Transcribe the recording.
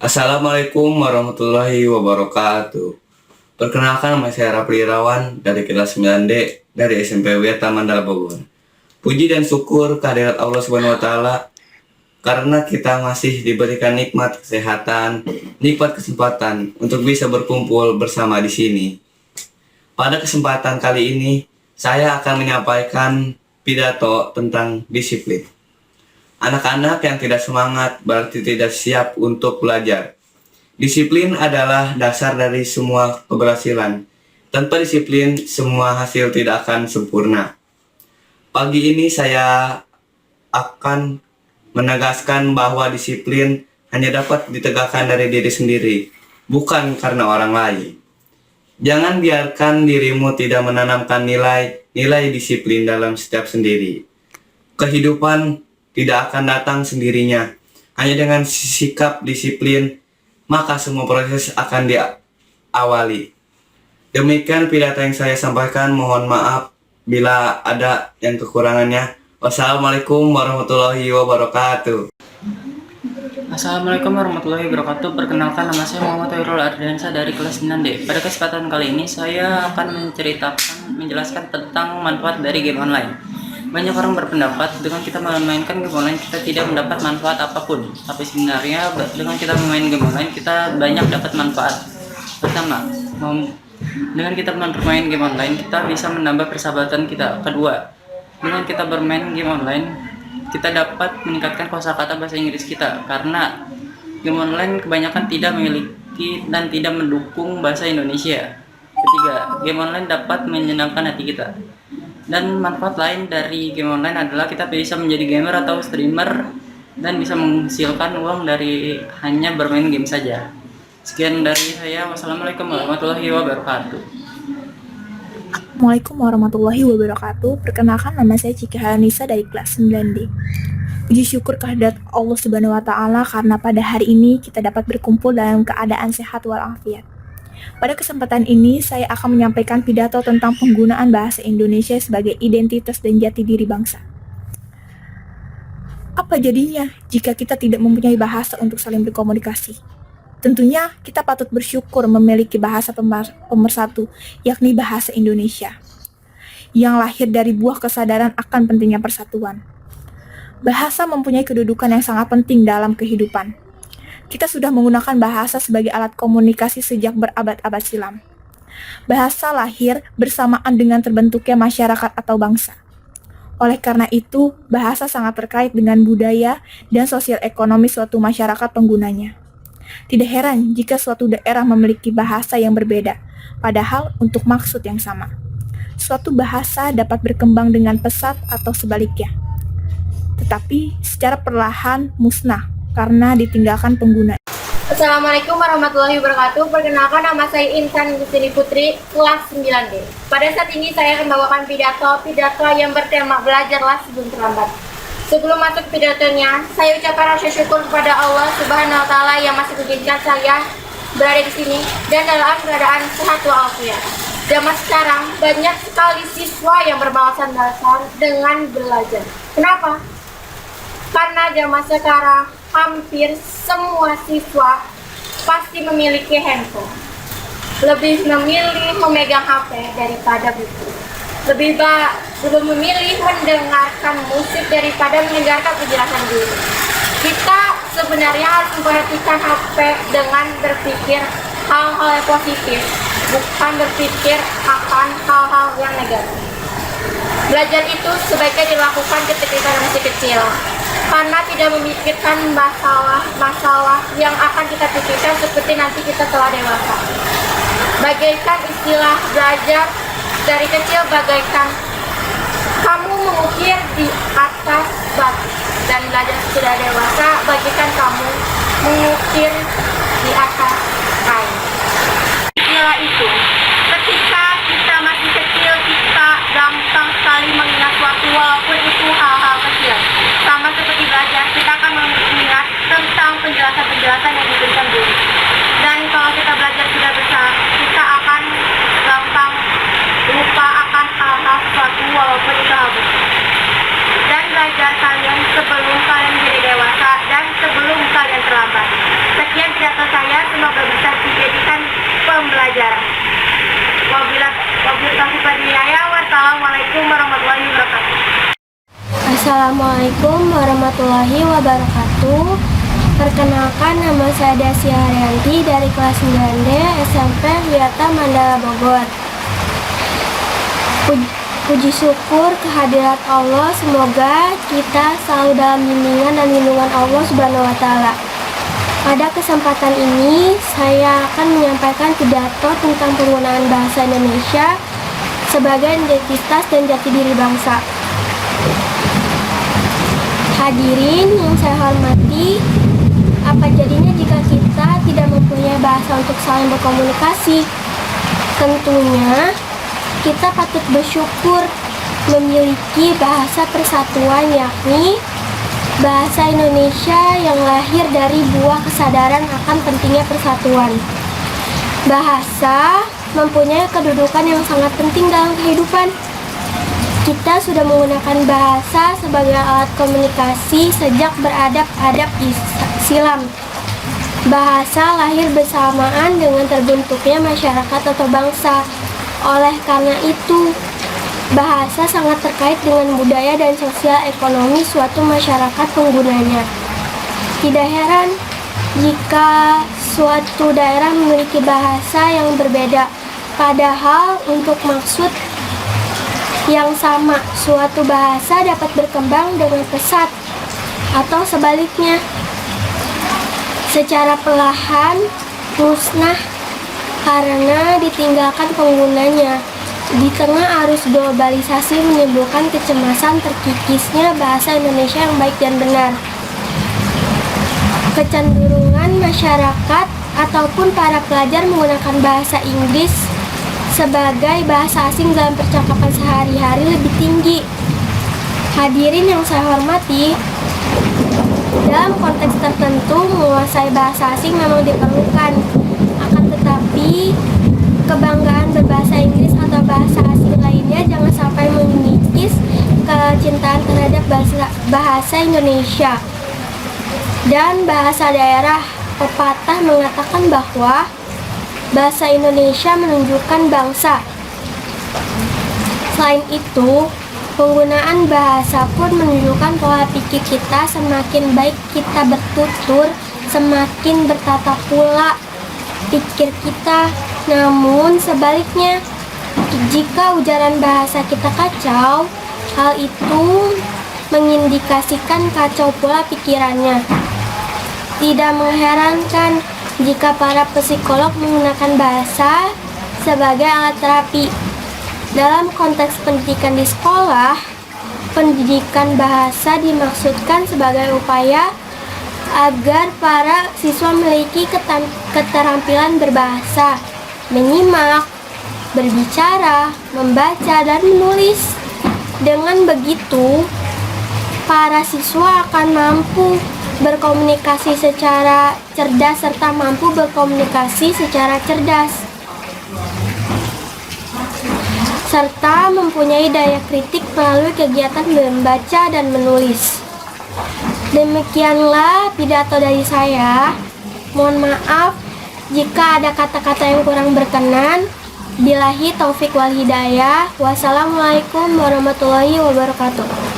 Assalamualaikum warahmatullahi wabarakatuh. Perkenalkan, nama saya Rafli Irawan dari kelas 9D dari SMP Weta Mandala Bogor. Puji dan syukur kehadirat Allah Subhanahu wa taala karena kita masih diberikan nikmat kesehatan, nikmat kesempatan untuk bisa berkumpul bersama di sini. Pada kesempatan kali ini, saya akan menyampaikan pidato tentang disiplin. Anak-anak yang tidak semangat berarti tidak siap untuk belajar. Disiplin adalah dasar dari semua keberhasilan. Tanpa disiplin, semua hasil tidak akan sempurna. Pagi ini saya akan menegaskan bahwa disiplin hanya dapat ditegakkan dari diri sendiri, bukan karena orang lain. Jangan biarkan dirimu tidak menanamkan nilai disiplin dalam setiap sendiri. Kehidupan tidak akan datang sendirinya. Hanya dengan sikap disiplin, maka semua proses akan diawali. Demikian pidato yang saya sampaikan. Mohon maaf bila ada yang kekurangannya. Wassalamualaikum warahmatullahi wabarakatuh. Assalamualaikum warahmatullahi wabarakatuh. Perkenalkan, nama saya Muhammad Hairul Ardiansyah dari kelas 9D. Pada kesempatan kali ini saya akan menjelaskan tentang manfaat dari game online. Banyak orang berpendapat dengan kita memainkan game online kita tidak mendapat manfaat apapun. Tapi sebenarnya dengan kita memain game online kita banyak dapat manfaat. Pertama, dengan kita bermain game online kita bisa menambah persahabatan kita. Kedua, dengan kita bermain game online kita dapat meningkatkan kosakata bahasa Inggris kita karena game online kebanyakan tidak memiliki dan tidak mendukung bahasa Indonesia. Ketiga, game online dapat menyenangkan hati kita. Dan manfaat lain dari game online adalah kita bisa menjadi gamer atau streamer dan bisa menghasilkan uang dari hanya bermain game saja. Sekian dari saya. Wassalamualaikum warahmatullahi wabarakatuh. Assalamualaikum warahmatullahi wabarakatuh. Perkenalkan, nama saya Ciki Halanisa dari kelas 9D. Puji syukur kehadirat Allah Subhanahu wa taala karena pada hari ini kita dapat berkumpul dalam keadaan sehat walafiat. Pada kesempatan ini saya akan menyampaikan pidato tentang penggunaan bahasa Indonesia sebagai identitas dan jati diri bangsa. Apa jadinya jika kita tidak mempunyai bahasa untuk saling berkomunikasi? Tentunya kita patut bersyukur memiliki bahasa pemersatu, yakni bahasa Indonesia, yang lahir dari buah kesadaran akan pentingnya persatuan. Bahasa mempunyai kedudukan yang sangat penting dalam kehidupan. Kita sudah menggunakan bahasa sebagai alat komunikasi sejak berabad-abad silam. Bahasa lahir bersamaan dengan terbentuknya masyarakat atau bangsa. Oleh karena itu, bahasa sangat terkait dengan budaya dan sosial ekonomi suatu masyarakat penggunanya. Tidak heran jika suatu daerah memiliki bahasa yang berbeda, padahal untuk maksud yang sama. Suatu bahasa dapat berkembang dengan pesat atau sebaliknya, tetapi secara perlahan musnah karena ditinggalkan pengguna. Assalamualaikum warahmatullahi wabarakatuh. Perkenalkan, nama saya Intan Gusini Putri, kelas 9D. Pada saat ini saya akan membawakan pidato yang bertema belajarlah sebelum terlambat. Sebelum masuk pidatonya, saya ucapkan rasa syukur kepada Allah Subhanahu wa taala yang masih mengizinkan saya berada di sini dan dalam keadaan sehat walafiat. Zaman sekarang banyak sekali siswa yang bermalasan dengan belajar. Kenapa? Karena zaman sekarang hampir semua siswa pasti memiliki handphone. Lebih memilih memegang HP daripada buku. Lebih memilih mendengarkan musik daripada mendengarkan penjelasan guru. Kita sebenarnya harus memperhatikan HP dengan berpikir hal-hal yang positif, bukan berpikir akan hal-hal yang negatif. Belajar itu sebaiknya dilakukan ketika kita masih kecil, karena tidak memikirkan masalah yang akan kita pikirkan seperti nanti kita telah dewasa. Bagaikan istilah belajar dari kecil, bagaikan kamu mengukir di atas batu, dan belajar sudah dewasa bagaikan kamu mengukir di atas kain. Istilah itu, ketika kita masih kecil kita gampang sekali mengingat suatu walaupun itu hal-hal kecil. Sama seperti belajar, kita akan mengingat tentang penjelasan-penjelasan yang diberikan guru. Dan kalau kita belajar sudah besar, kita akan gampang lupa akan hal-hal suatu walaupun itu hal besar. Dan belajar kalian sebelum kalian menjadi dewasa dan sebelum kalian terlambat. Sekian pidato Assalamualaikum warahmatullahi wabarakatuh. Perkenalkan, nama saya Desy Haryanti dari kelas 9D SMP Wiyata Mandala Bogor. Puji syukur kehadirat Allah, semoga kita selalu dalam bimbingan dan lindungan Allah Subhanahu wa Ta'ala. Pada kesempatan ini, saya akan menyampaikan pidato tentang penggunaan bahasa Indonesia sebagai identitas dan jati diri bangsa. Hadirin yang saya hormati, apa jadinya jika kita tidak mempunyai bahasa untuk saling berkomunikasi? Tentunya, kita patut bersyukur memiliki bahasa persatuan, yakni bahasa Indonesia yang lahir dari buah kesadaran akan pentingnya persatuan. Bahasa mempunyai kedudukan yang sangat penting dalam kehidupan. Kita sudah menggunakan bahasa sebagai alat komunikasi sejak beradab-adab silam. Bahasa lahir bersamaan dengan terbentuknya masyarakat atau bangsa. Oleh karena itu, bahasa sangat terkait dengan budaya dan sosial ekonomi suatu masyarakat penggunanya. Tidak heran jika suatu daerah memiliki bahasa yang berbeda, padahal untuk maksud yang sama. Suatu bahasa dapat berkembang dengan pesat atau sebaliknya, secara perlahan musnah karena ditinggalkan penggunanya. Di tengah arus globalisasi menimbulkan kecemasan terkikisnya bahasa Indonesia yang baik dan benar. Kecenderungan masyarakat ataupun para pelajar menggunakan bahasa Inggris sebagai bahasa asing dalam percakapan sehari-hari lebih tinggi. Hadirin yang saya hormati, dalam konteks tertentu menguasai bahasa asing memang diperlukan. Akan tetapi, kebanggaan berbahasa Inggris atau bahasa asing lainnya jangan sampai mengikis kecintaan terhadap bahasa Indonesia dan bahasa daerah. Pepatah mengatakan bahwa bahasa Indonesia menunjukkan bangsa. Selain itu, penggunaan bahasa pun menunjukkan pola pikir kita. Semakin baik kita bertutur, semakin bertata pula pikir kita. Namun sebaliknya, jika ujaran bahasa kita kacau, hal itu mengindikasikan kacau pula pikirannya. Tidak mengherankan jika para psikolog menggunakan bahasa sebagai alat terapi. Dalam konteks pendidikan di sekolah, pendidikan bahasa dimaksudkan sebagai upaya agar para siswa memiliki keterampilan berbahasa, menyimak, berbicara, membaca, dan menulis. Dengan begitu, para siswa akan mampu berkomunikasi secara cerdas serta mampu berkomunikasi secara cerdas, serta mempunyai daya kritik melalui kegiatan membaca dan menulis. Demikianlah pidato dari saya. Mohon maaf jika ada kata-kata yang kurang berkenan. Billahi taufik wal hidayah. Wassalamualaikum warahmatullahi wabarakatuh.